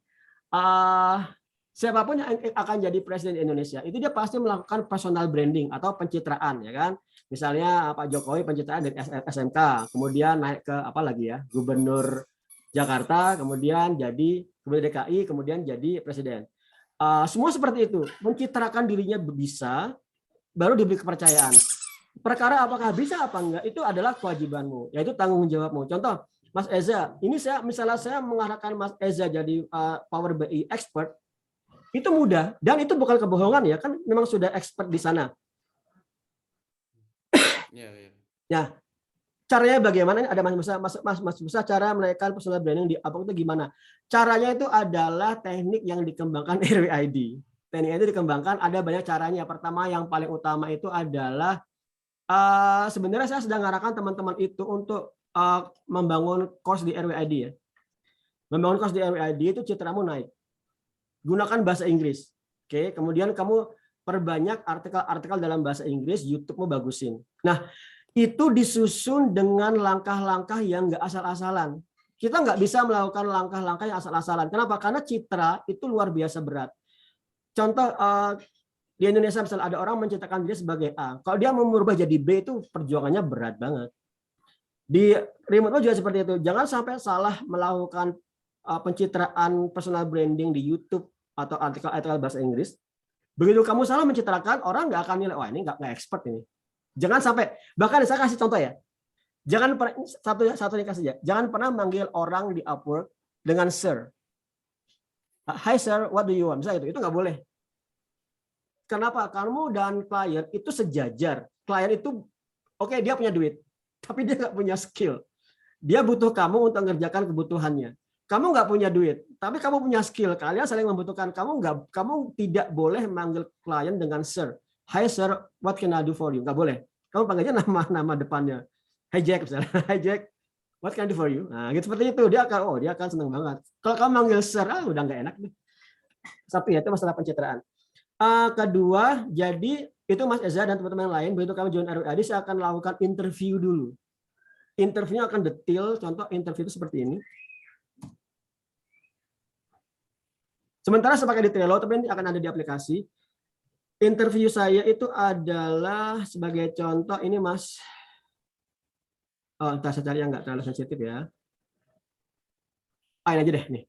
Siapapun yang akan jadi presiden Indonesia, itu dia pasti melakukan personal branding atau pencitraan, ya kan? Misalnya Pak Jokowi pencitraan dari SMK, kemudian naik ke apa lagi ya, Gubernur Jakarta, kemudian jadi Gubernur DKI, kemudian jadi presiden. Semua seperti itu, mencitrakan dirinya bisa, baru diberi kepercayaan. Perkara apakah bisa apa enggak itu adalah kewajibanmu, yaitu tanggung jawabmu. Contoh, Mas Eza, ini misalnya saya mengarahkan Mas Eza jadi Power BI expert, itu mudah dan itu bukan kebohongan ya, kan memang sudah expert di sana. Ya, caranya bagaimana? Ada Mas Musa cara menaikkan personal branding di Upwork itu gimana? Caranya itu adalah teknik yang dikembangkan RWID. Teknik itu dikembangkan ada banyak caranya. Pertama yang paling utama itu adalah sebenarnya saya sedang mengarahkan teman-teman itu untuk membangun course di RWID ya. Membangun course di RWID itu citramu naik. Gunakan bahasa Inggris. Oke, kemudian kamu perbanyak artikel-artikel dalam bahasa Inggris, YouTube-mu bagusin. Nah, itu disusun dengan langkah-langkah yang nggak asal-asalan. Kita nggak bisa melakukan langkah-langkah yang asal-asalan. Kenapa? Karena citra itu luar biasa berat. Contoh, di Indonesia misalnya ada orang menciptakan diri sebagai A. Kalau dia mau merubah jadi B itu perjuangannya berat banget. Di remote juga seperti itu. Jangan sampai salah melakukan pencitraan personal branding di YouTube atau artikel bahasa Inggris. Begitu kamu salah mencitrakan, orang nggak akan nilai, wah ini nggak expert ini. Jangan sampai, bahkan saya kasih contoh ya. Jangan pernah satu kasih ya. Jangan pernah manggil orang di Upwork dengan sir. Hi sir, what do you want? Misalnya itu nggak boleh. Kenapa? Kamu dan klien itu sejajar. Klien itu oke, dia punya duit, tapi dia nggak punya skill. Dia butuh kamu untuk mengerjakan kebutuhannya. Kamu nggak punya duit, tapi kamu punya skill. Kalian saling membutuhkan. Kamu tidak boleh manggil klien dengan sir. Hi sir, what can I do for you? Nggak boleh. Kamu panggilnya nama depannya. Hi Jack, misalnya. Hi Jack, what can I do for you? Nah, gitu seperti itu. Dia akan senang banget. Kalau kamu manggil sir, udah nggak enak nih. Tapi itu masalah pencitraan. Kedua, jadi itu Mas Eza dan teman-teman lain, begitu kamu join RWAD, saya akan lakukan interview dulu. Interviewnya akan detail. Contoh interview itu seperti ini. Sementara saya pakai di Trello, tapi ini akan ada di aplikasi. Interview saya itu adalah sebagai contoh ini Mas. Oh, entah saya cari yang nggak terlalu sensitif ya. Ini aja deh nih.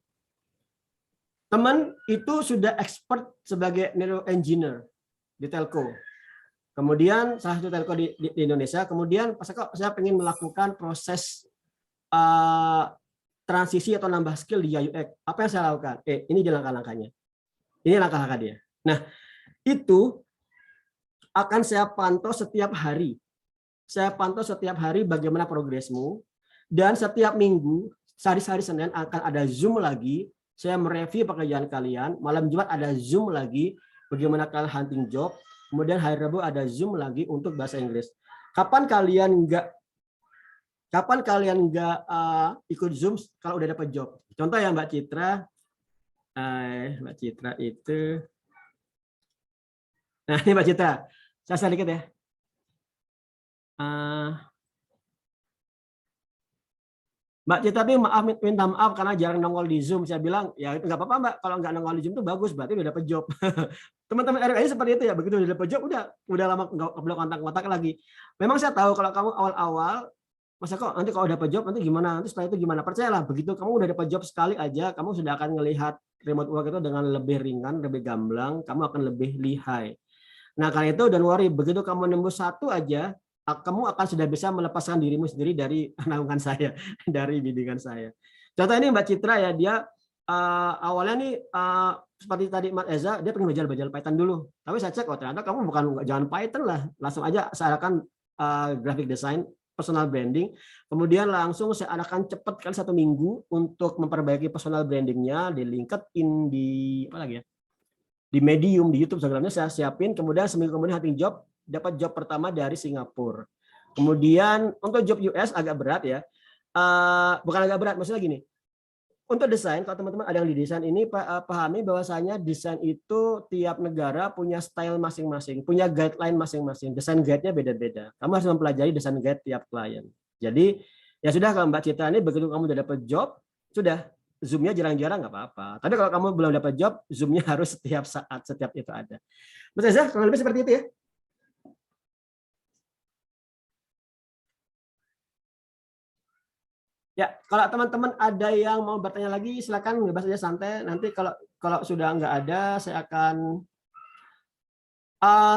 Teman itu sudah expert sebagai neural engineer di telco. Kemudian salah satu telco di Indonesia. Kemudian pas saya ingin melakukan proses transisi atau nambah skill di UX. Apa yang saya lakukan? Ini dia langkah-langkahnya. Ini langkah-langkah dia. Nah, itu akan saya pantau setiap hari. Saya pantau setiap hari bagaimana progresmu. Dan setiap minggu, hari-hari Senin akan ada Zoom lagi. Saya mereview pekerjaan kalian. Malam Jumat ada Zoom lagi. Bagaimana kalian hunting job. Kemudian hari Rabu ada Zoom lagi untuk bahasa Inggris. Kapan kalian nggak ikut Zoom kalau udah dapat job? Contoh ya Mbak Citra. Mbak Citra itu. Nah ini Mbak Citra. Saya share dikit ya. Mbak Citra, tapi minta maaf karena jarang nongol di Zoom. Saya bilang, ya itu nggak apa-apa Mbak. Kalau nggak nongol di Zoom itu bagus, berarti udah dapat job. Teman-teman RWI seperti itu ya. Begitu udah dapat job, udah lama nggak kontak-kontak lagi. Memang saya tahu kalau kamu awal-awal, masa kok nanti kalau dapat job nanti gimana? Nanti setelah itu gimana? Percayalah, begitu kamu udah dapat job sekali aja, kamu sudah akan melihat remote work itu dengan lebih ringan, lebih gamblang, kamu akan lebih lihai. Nah, karena itu don't worry, begitu kamu nembus satu aja, kamu akan sudah bisa melepaskan dirimu sendiri dari naungan saya, dari bimbingan saya. Contoh ini Mbak Citra ya, dia awalnya nih seperti tadi Mas Eza, dia pengen belajar Python dulu. Tapi saya cek, ternyata kamu jangan Python lah, langsung aja saya akan graphic design, personal branding. Kemudian langsung saya adakan cepat kali 1 minggu untuk memperbaiki personal brandingnya di LinkedIn, di apa lagi ya, di Medium, di YouTube, Instagramnya saya siapin. Kemudian seminggu kemudian hunting job, dapat job pertama dari Singapura. Kemudian untuk job US agak berat ya, bukan agak berat, maksudnya gini. Untuk desain, kalau teman-teman ada yang di desain ini, pahami bahwasanya desain itu tiap negara punya style masing-masing, punya guideline masing-masing. Desain guide-nya beda-beda. Kamu harus mempelajari desain guide tiap klien. Jadi ya sudah, kalau Mbak Citra ini begitu kamu udah dapat job, sudah Zoom-nya jarang-jarang nggak apa-apa. Tapi kalau kamu belum dapat job, Zoom-nya harus setiap saat, setiap itu ada. Mas Reza, kurang lebih seperti itu ya. Ya, kalau teman-teman ada yang mau bertanya lagi, silakan bebas aja, santai. Nanti kalau sudah nggak ada, saya akan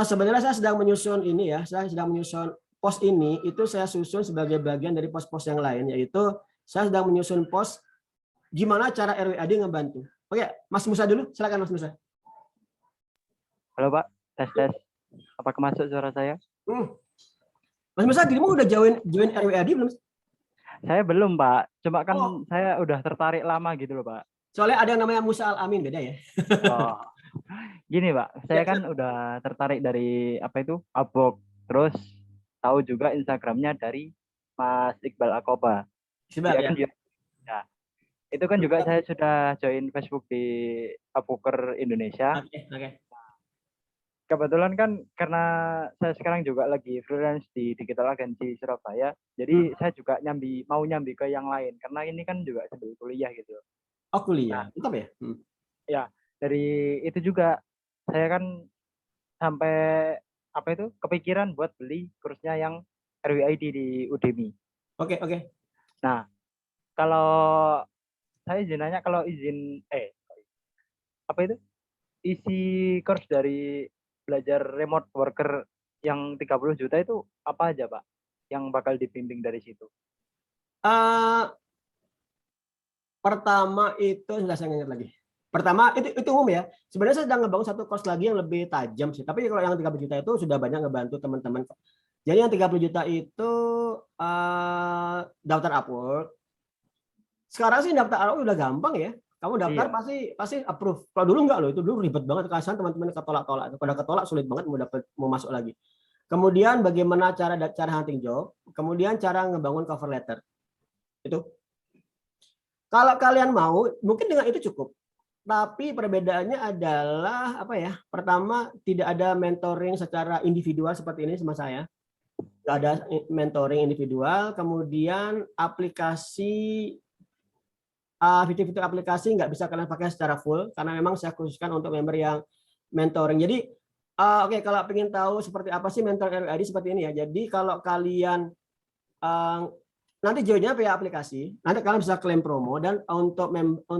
sebenarnya saya sedang menyusun ini ya. Saya sedang menyusun post ini, itu saya susun sebagai bagian dari post-post yang lain, yaitu saya sedang menyusun post gimana cara RWAD ngebantu. Oke, Mas Musa dulu, silakan Mas Musa. Halo Pak, tes. Apakah masuk suara saya? Mas Musa, dirimu udah join RWAD belum? Saya belum Pak, cuma kan saya udah tertarik lama gitu loh Pak. Soalnya ada yang namanya Musa Al-Amin, beda ya? Oh, gini Pak, saya kan udah tertarik dari apa itu, Upwork, terus tahu juga Instagramnya dari Mas Iqbal Akoba. Siap, ya. Ya, itu kan juga saya sudah join Facebook di Upworker Indonesia. Oke. Kebetulan kan karena saya sekarang juga lagi freelance di Digital Agency Surabaya, jadi saya juga mau nyambi ke yang lain karena ini kan juga sambil kuliah gitu. Oh kuliah, mantap ya? Ya, dari itu juga saya kan sampai apa itu kepikiran buat beli kursnya yang RWID di Udemy. Oke. Nah, kalau saya izin kalau apa itu isi course dari belajar remote worker yang 30 juta itu apa aja Pak yang bakal dibimbing dari situ? Pertama itu sudah saya ingat lagi. Pertama itu umum ya. Sebenarnya saya sedang ngebangun satu course lagi yang lebih tajam sih. Tapi kalau yang 30 juta itu sudah banyak ngebantu teman-teman. Jadi yang 30 juta itu daftar Upwork. Sekarang sih daftar Upwork udah gampang ya. Kamu daftar pasti approve. Kalau dulu enggak loh, itu dulu ribet banget, kasihan teman-teman ketolak-tolak. Pada ketolak sulit banget mau masuk lagi. Kemudian bagaimana cara hunting job, kemudian cara ngebangun cover letter. Itu. Kalau kalian mau, mungkin dengan itu cukup. Tapi perbedaannya adalah apa ya? Pertama, tidak ada mentoring secara individual seperti ini sama saya. Nggak ada mentoring individual. Kemudian aplikasi, fitur-fitur aplikasi nggak bisa kalian pakai secara full karena memang saya khususkan untuk member yang mentoring. Jadi, oke, kalau ingin tahu seperti apa sih mentor RWID seperti ini ya. Jadi kalau kalian nanti joinnya via aplikasi, nanti kalian bisa klaim promo, dan untuk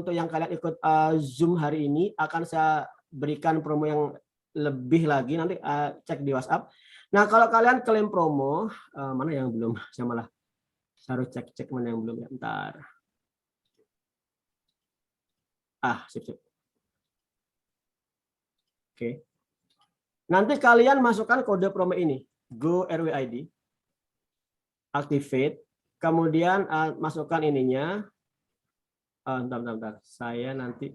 yang kalian ikut Zoom hari ini akan saya berikan promo yang lebih lagi, nanti cek di WhatsApp. Nah, kalau kalian klaim promo, mana yang belum? Saya malah harus cek mana yang belum ya, bentar. Sip. Oke. Nanti kalian masukkan kode promo ini, Go RWID, activate. Kemudian masukkan ininya. Bentar. Saya nanti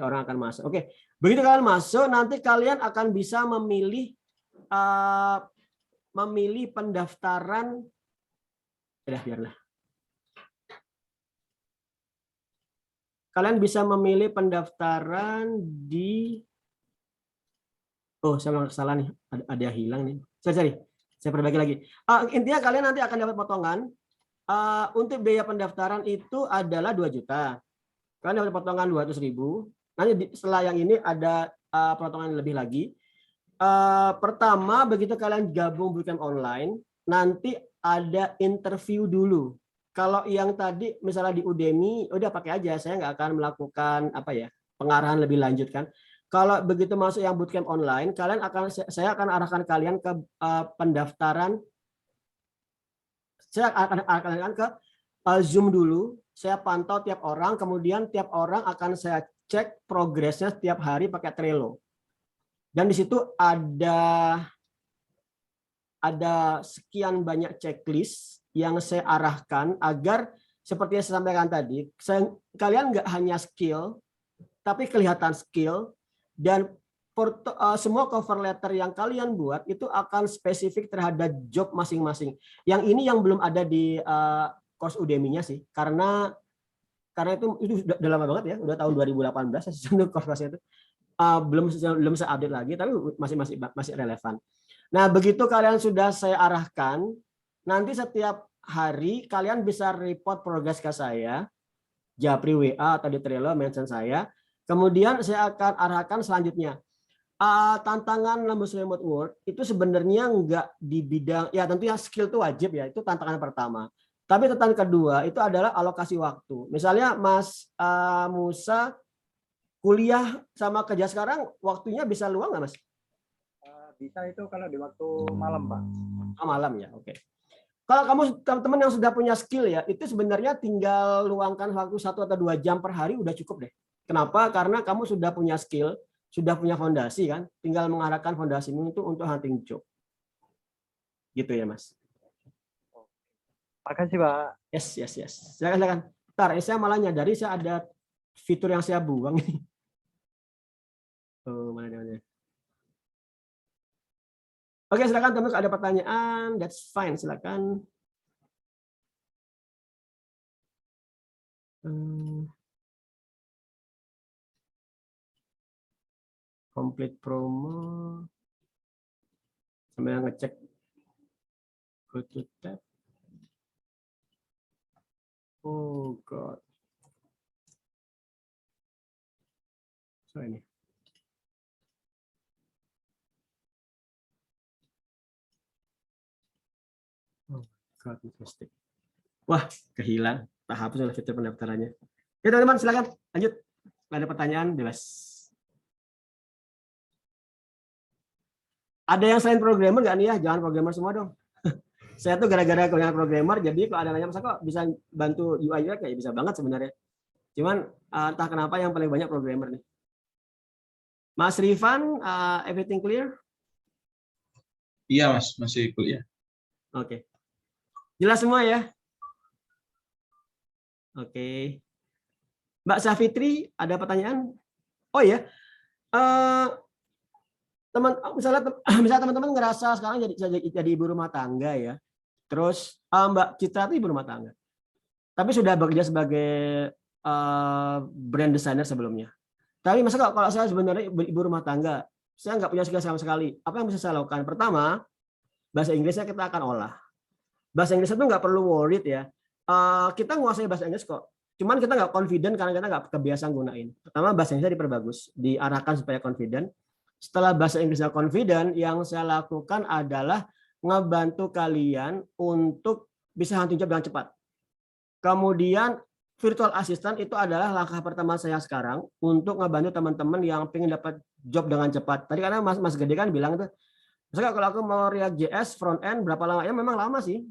orang akan masuk. Oke, begitu kalian masuk, nanti kalian akan bisa memilih pendaftaran. Biarlah. Kalian bisa memilih pendaftaran di. Saya salah nih. Ada yang hilang nih. Saya cari. Saya perbaiki lagi. Intinya kalian nanti akan dapat potongan. Untuk biaya pendaftaran itu adalah 2 juta. Kalian dapat potongan 200.000. Nanti setelah yang ini ada potongan lebih lagi. Pertama, begitu kalian gabung bootcamp online, nanti ada interview dulu. Kalau yang tadi misalnya di Udemy, udah pakai aja. Saya nggak akan melakukan pengarahan lebih lanjut kan. Kalau begitu masuk yang bootcamp online, saya akan arahkan kalian ke pendaftaran. Saya akan arahkan ke Zoom dulu. Saya pantau tiap orang, kemudian tiap orang akan saya cek progresnya setiap hari pakai Trello. Dan di situ ada sekian banyak checklist yang saya arahkan agar seperti yang saya sampaikan tadi, kalian nggak hanya skill, tapi kelihatan skill. Dan semua cover letter yang kalian buat itu akan spesifik terhadap job masing-masing. Yang ini yang belum ada di course Udemy-nya sih, karena itu udah lama banget ya, udah tahun 2018 saya course-nya itu. Belum saya update lagi, tapi masih relevan. Nah, begitu kalian sudah saya arahkan, nanti setiap hari kalian bisa report progress ke saya, Japri WA atau di Trello mention saya. Kemudian saya akan arahkan selanjutnya. Tantangan Lembus Remote Work itu sebenarnya enggak di bidang, ya tentunya skill itu wajib ya, itu tantangan pertama. Tapi tantangan kedua itu adalah alokasi waktu. Misalnya Mas Musa kuliah sama kerja sekarang, waktunya bisa luang nggak Mas? Bisa itu kalau di waktu malam, Pak. Malam ya, oke. Kalau kamu teman-teman yang sudah punya skill ya, itu sebenarnya tinggal luangkan waktu 1 atau 2 jam per hari udah cukup deh. Kenapa? Karena kamu sudah punya skill, sudah punya fondasi kan, tinggal mengarahkan fondasimu itu untuk hunting job. Gitu ya, Mas. Makasih, Pak. Yes. Silakan. Ntar, saya malah nyadari saya ada fitur yang saya buang ini. Mana. Oke, silakan teman, ada pertanyaan, that's fine, silakan. Complete promo. Sambil ngecek go to tab. Oh god. So ini. Oh god, mistake. Wah, kehilang. Tak hapus oleh fitur pendaftarannya. Oke, teman-teman, silakan lanjut. Ada pertanyaan, bebas. Ada yang selain programmer nggak nih ya? Jangan programmer semua dong. Saya tuh gara-gara punya programmer, jadi kalau ada nanya masa kok bisa bantu UI UX ya bisa banget sebenarnya. Cuman entah kenapa yang paling banyak programmer nih. Mas Rifan, everything clear? Iya Mas, masih kuliah. Oke. Jelas semua ya? Oke. Mbak Safitri, ada pertanyaan? Oh ya, misalnya teman-teman ngerasa sekarang jadi ibu rumah tangga ya. Terus Mbak Citra itu ibu rumah tangga. Tapi sudah bekerja sebagai brand designer sebelumnya. Tapi masa kalau saya sebenarnya ibu rumah tangga, saya nggak punya skill sama sekali. Apa yang bisa saya lakukan? Pertama, bahasa Inggrisnya kita akan olah. Bahasa Inggris itu nggak perlu worried ya. Kita nguasai bahasa Inggris kok. Cuman kita nggak confident karena kita nggak kebiasaan gunain. Pertama, bahasa Inggrisnya diperbagus, diarahkan supaya confident. Setelah bahasa Inggrisnya confident, yang saya lakukan adalah ngebantu kalian untuk bisa hunting job dengan cepat. Kemudian virtual assistant itu adalah langkah pertama saya sekarang untuk ngebantu teman-teman yang pengen dapat job dengan cepat. Tadi karena Mas Gede kan bilang itu, misalnya kalau aku mau React.js front end berapa lama? Ya memang lama sih.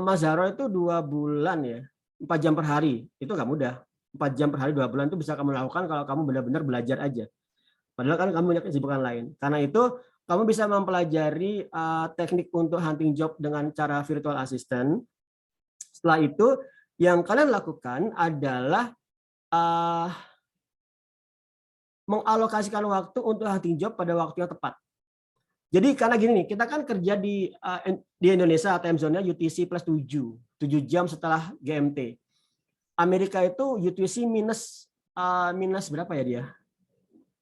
Mas Zaro itu 2 bulan ya, 4 jam per hari. Itu nggak mudah. 4 jam per hari 2 bulan itu bisa kamu lakukan kalau kamu benar-benar belajar aja. Padahal kan kamu punya kesibukan lain. Karena itu kamu bisa mempelajari teknik untuk hunting job dengan cara virtual assistant. Setelah itu yang kalian lakukan adalah mengalokasikan waktu untuk hunting job pada waktu yang tepat. Jadi karena gini nih, kita kan kerja di Indonesia, time zone-nya UTC plus 7 jam setelah GMT. Amerika itu UTC minus berapa ya dia?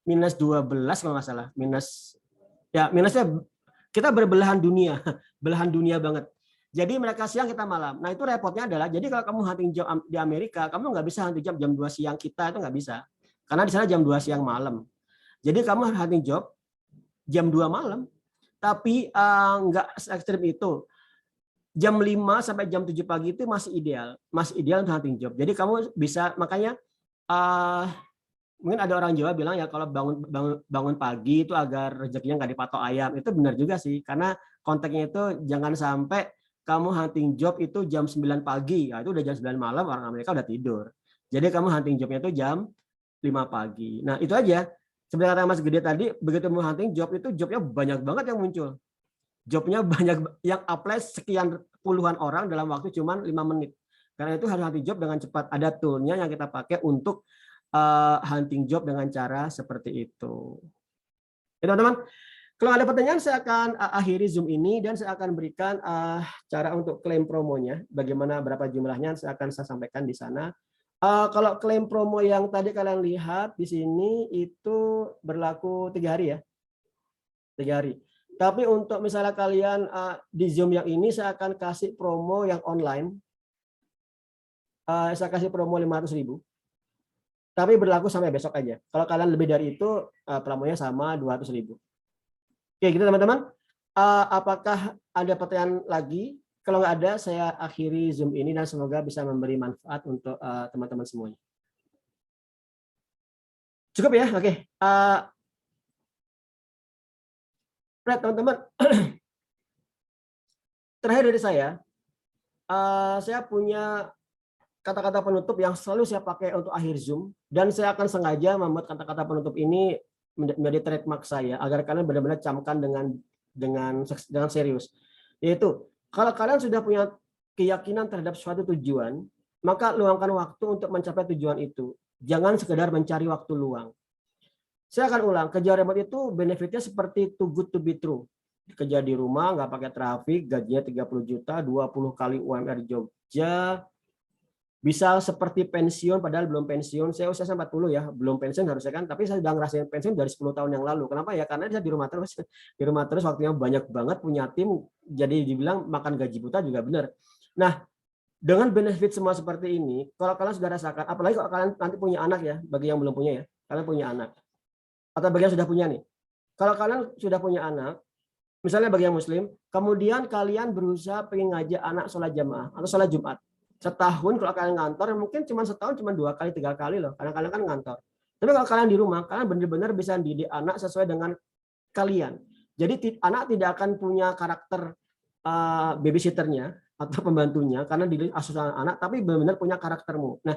Minus 12 kalau nggak salah. Minusnya kita berbelahan dunia, belahan dunia banget. Jadi mereka siang, kita malam. Nah itu repotnya adalah, jadi kalau kamu hunting job di Amerika, kamu nggak bisa hunting job jam 2 siang kita, itu nggak bisa. Karena di sana jam 2 siang malam. Jadi kamu harus hunting job jam 2 malam. Tapi nggak se-ekstrim itu. Jam 5 sampai jam 7 pagi itu masih ideal. Masih ideal untuk hunting job. Jadi kamu bisa, makanya mungkin ada orang Jawa bilang ya kalau bangun pagi itu agar rezekinya nggak dipatok ayam. Itu benar juga sih. Karena konteksnya itu jangan sampai kamu hunting job itu jam 9 pagi. Nah, itu udah jam 9 malam, orang Amerika udah tidur. Jadi kamu hunting jobnya itu jam 5 pagi. Nah itu aja. Seperti kata Mas Gede tadi, begitu mau hunting job itu jobnya banyak banget yang muncul. Jobnya banyak yang apply sekian puluhan orang dalam waktu cuma 5 menit. Karena itu harus hunting job dengan cepat. Ada toolnya yang kita pakai untuk hunting job dengan cara seperti itu. Ya, teman-teman, kalau ada pertanyaan saya akan akhiri Zoom ini dan saya akan berikan cara untuk klaim promonya. Bagaimana berapa jumlahnya saya sampaikan di sana. Kalau klaim promo yang tadi kalian lihat di sini itu berlaku 3 hari ya. 3 hari. Tapi untuk misalnya kalian di Zoom yang ini saya akan kasih promo yang online. Saya kasih promo 500.000. Tapi berlaku sampai besok aja. Kalau kalian lebih dari itu promonya sama 200.000. Oke, gitu teman-teman. Apakah ada pertanyaan lagi? Kalau nggak ada, saya akhiri Zoom ini dan semoga bisa memberi manfaat untuk teman-teman semuanya. Cukup ya? Oke. Right, teman-teman. Terakhir dari saya punya kata-kata penutup yang selalu saya pakai untuk akhir Zoom. Dan saya akan sengaja membuat kata-kata penutup ini menjadi trademark saya, agar kalian benar-benar camkan dengan serius. Yaitu, kalau kalian sudah punya keyakinan terhadap suatu tujuan, maka luangkan waktu untuk mencapai tujuan itu. Jangan sekedar mencari waktu luang. Saya akan ulang, kerja remote itu benefitnya seperti too good to be true. Kerja di rumah, nggak pakai trafik, gajinya 30 juta, 20 kali UMR Jogja, bisa seperti pensiun, padahal belum pensiun. Saya usia 40 ya, belum pensiun harusnya kan, tapi saya sudah ngerasain pensiun dari 10 tahun yang lalu. Kenapa ya? Karena saya di rumah terus, waktunya banyak banget, punya tim, jadi dibilang makan gaji buta juga benar. Nah, dengan benefit semua seperti ini, kalau kalian sudah rasakan, apalagi kalau kalian nanti punya anak ya, bagi yang belum punya ya, kalian punya anak. Atau bagi yang sudah punya nih. Kalau kalian sudah punya anak, misalnya bagi yang muslim, kemudian kalian berusaha pengen ngajak anak sholat jamaah atau sholat Jumat. Setahun kalau kalian ngantor, mungkin setahun cuma 2 kali, 3 kali loh, karena kalian kan ngantor. Tapi kalau kalian di rumah, kalian benar-benar bisa didik anak sesuai dengan kalian. Jadi anak tidak akan punya karakter babysitternya atau pembantunya, karena didik asuhan anak, tapi benar-benar punya karaktermu. Nah,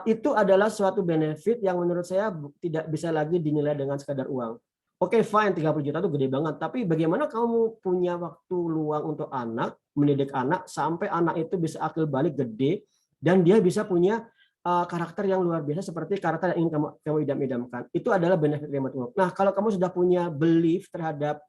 itu adalah suatu benefit yang menurut saya tidak bisa lagi dinilai dengan sekadar uang. Oke, fine, 30 juta itu gede banget. Tapi bagaimana kamu punya waktu luang untuk anak, mendidik anak, sampai anak itu bisa akil balik gede, dan dia bisa punya karakter yang luar biasa seperti karakter yang ingin kamu idam-idamkan. Itu adalah benefit remote work. Nah, kalau kamu sudah punya belief terhadap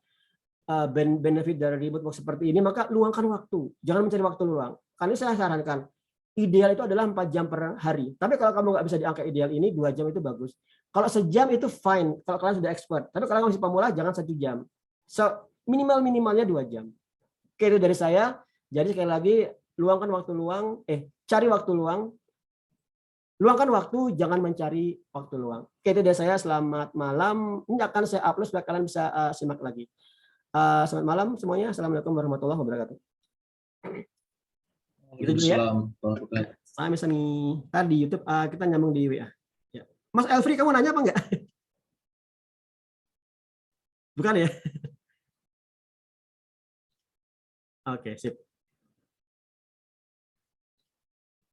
benefit dari remote work seperti ini, maka luangkan waktu. Jangan mencari waktu luang. Karena saya sarankan, ideal itu adalah 4 jam per hari. Tapi kalau kamu nggak bisa di angka ideal ini, 2 jam itu bagus. Kalau sejam itu fine, kalau kalian sudah expert. Tapi kalau masih pemula, jangan 1 jam. So, minimalnya 2 jam. Oke, itu dari saya. Jadi sekali lagi, luangkan waktu luang, cari waktu luang. Luangkan waktu, jangan mencari waktu luang. Oke, itu dari saya. Selamat malam. Ini akan saya upload supaya kalian bisa simak lagi. Selamat malam semuanya. Assalamualaikum warahmatullahi wabarakatuh. Itu dulu ya. Saya misalnya tadi YouTube, kita nyambung di WA. Ya. Mas Elfri, kamu nanya apa enggak? Bukan ya? Oke, sip.